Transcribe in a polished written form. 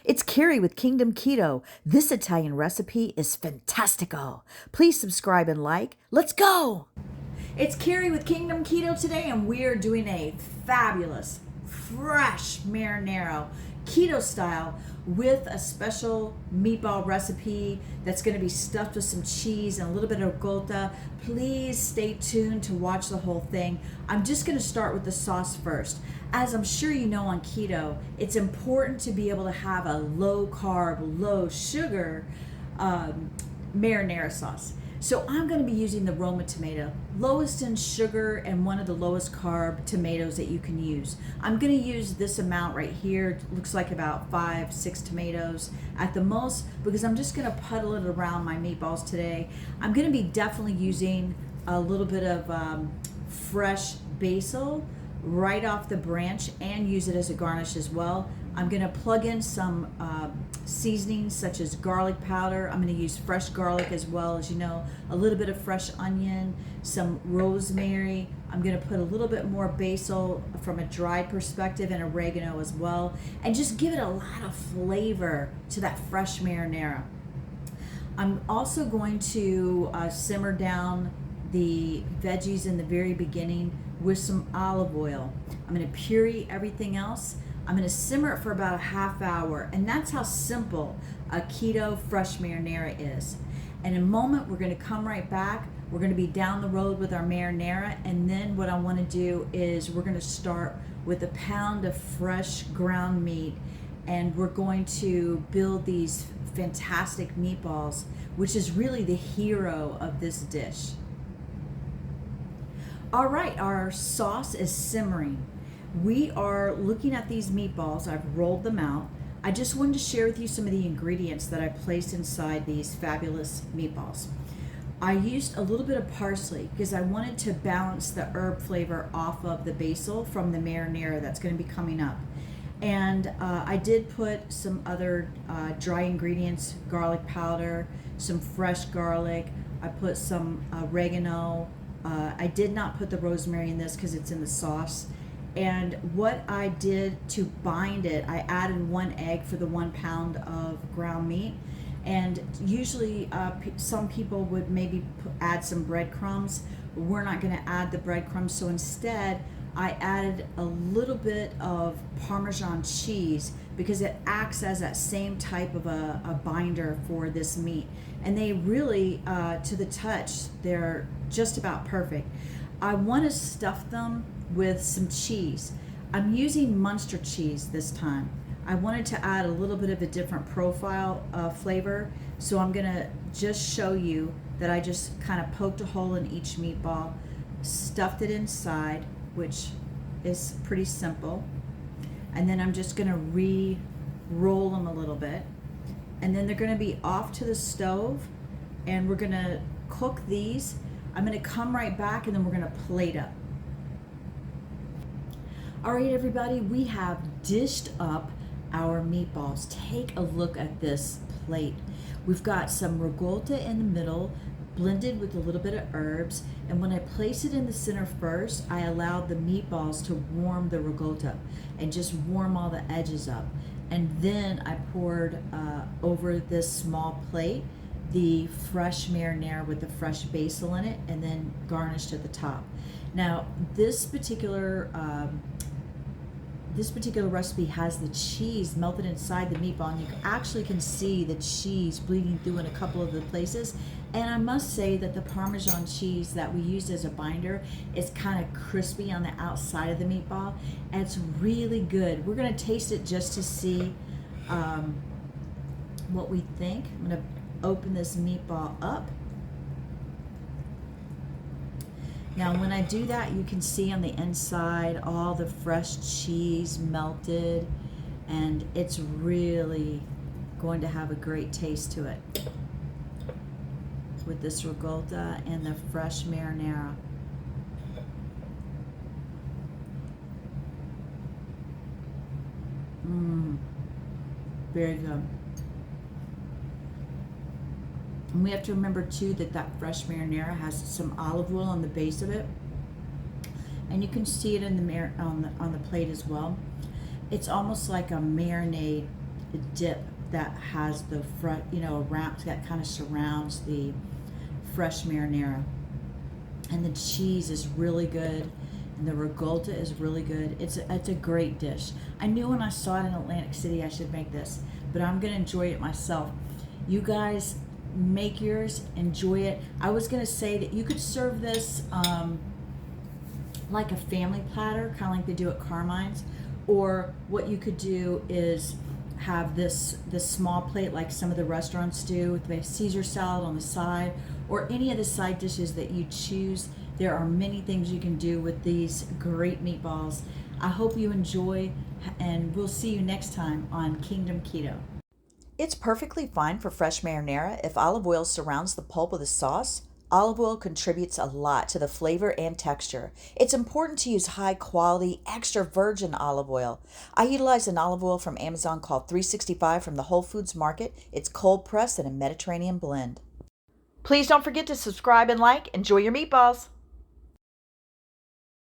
It's Carrie with Kingdom Keto. This Italian recipe is fantastical. Please subscribe and like. Let's go! It's Carrie with Kingdom Keto today, and we are doing a fabulous, fresh marinara, keto style, with a special meatball recipe that's going to be stuffed with some cheese and a little bit of ricotta. Please stay tuned to watch the whole thing. I'm just going to start with the sauce first. As I'm sure you know, on keto, it's important to be able to have a low carb, low sugar marinara sauce. So I'm going to be using the Roma tomato, lowest in sugar and one of the lowest carb tomatoes that you can use. I'm going to use this amount right here. It looks like about 5-6 tomatoes at the most, because I'm just going to puddle it around my meatballs today. I'm going to be definitely using a little bit of fresh basil right off the branch and use it as a garnish as well. I'm going to plug in some seasonings such as garlic powder. I'm going to use fresh garlic as well, as you know, a little bit of fresh onion, some rosemary. I'm going to put a little bit more basil from a dried perspective and oregano as well, and just give it a lot of flavor to that fresh marinara. I'm also going to simmer down the veggies in the very beginning with some olive oil. I'm going to puree everything else. I'm going to simmer it for about a half hour, and that's how simple a keto fresh marinara is. In a moment, we're going to come right back. We're going to be down the road with our marinara, and then what I want to do is we're going to start with a pound of fresh ground meat, and we're going to build these fantastic meatballs, which is really the hero of this dish. All right, our sauce is simmering. We are looking at these meatballs. I've rolled them out. I just wanted to share with you some of the ingredients that I placed inside these fabulous meatballs. I used a little bit of parsley because I wanted to balance the herb flavor off of the basil from the marinara that's going to be coming up. And I did put some other dry ingredients, garlic powder, some fresh garlic. I put some oregano. I did not put the rosemary in this because it's in the sauce. And what I did to bind it, I added 1 egg for the 1 pound of ground meat. And usually some people would maybe add some breadcrumbs. We're not going to add the breadcrumbs. So instead, I added a little bit of Parmesan cheese because it acts as that same type of a binder for this meat. And they really, to the touch, they're just about perfect. I want to stuff them with some cheese. I'm using Munster cheese this time. I wanted to add a little bit of a different profile flavor, so I'm gonna just show you that I just kind of poked a hole in each meatball, stuffed it inside, which is pretty simple, and then I'm just gonna re-roll them a little bit, and then they're gonna be off to the stove, and we're gonna cook these. I'm gonna come right back, and then we're gonna plate up. All right, everybody, we have dished up our meatballs. Take a look at this plate. We've got some ricotta in the middle, blended with a little bit of herbs. And when I place it in the center first, I allowed the meatballs to warm the ricotta and just warm all the edges up. And then I poured over this small plate the fresh marinara with the fresh basil in it, and then garnished at the top. Now, this particular recipe has the cheese melted inside the meatball, and you actually can see the cheese bleeding through in a couple of the places. And I must say that the Parmesan cheese that we used as a binder is kind of crispy on the outside of the meatball, and it's really good. We're going to taste it just to see what we think. I'm going to open this meatball up. Now, when I do that, you can see on the inside all the fresh cheese melted, and it's really going to have a great taste to it with this ricotta and the fresh marinara. Very good. And we have to remember too that that fresh marinara has some olive oil on the base of it, and you can see it in the on the plate as well. It's almost like a marinade dip that has the around that kind of surrounds the fresh marinara. And the cheese is really good, and the ricotta is really good. It's a great dish. I knew when I saw it in Atlantic City I should make this, but I'm gonna enjoy it myself. You guys make yours, enjoy it. I was gonna say that you could serve this like a family platter, kind of like they do at Carmine's, or what you could do is have this small plate like some of the restaurants do with the Caesar salad on the side, or any of the side dishes that you choose. There are many things you can do with these great meatballs. I hope you enjoy, and we'll see you next time on Kingdom Keto. It's perfectly fine for fresh marinara if olive oil surrounds the pulp of the sauce. Olive oil contributes a lot to the flavor and texture. It's important to use high quality, extra virgin olive oil. I utilize an olive oil from Amazon called 365 from the Whole Foods Market. It's cold pressed in a Mediterranean blend. Please don't forget to subscribe and like. Enjoy your meatballs.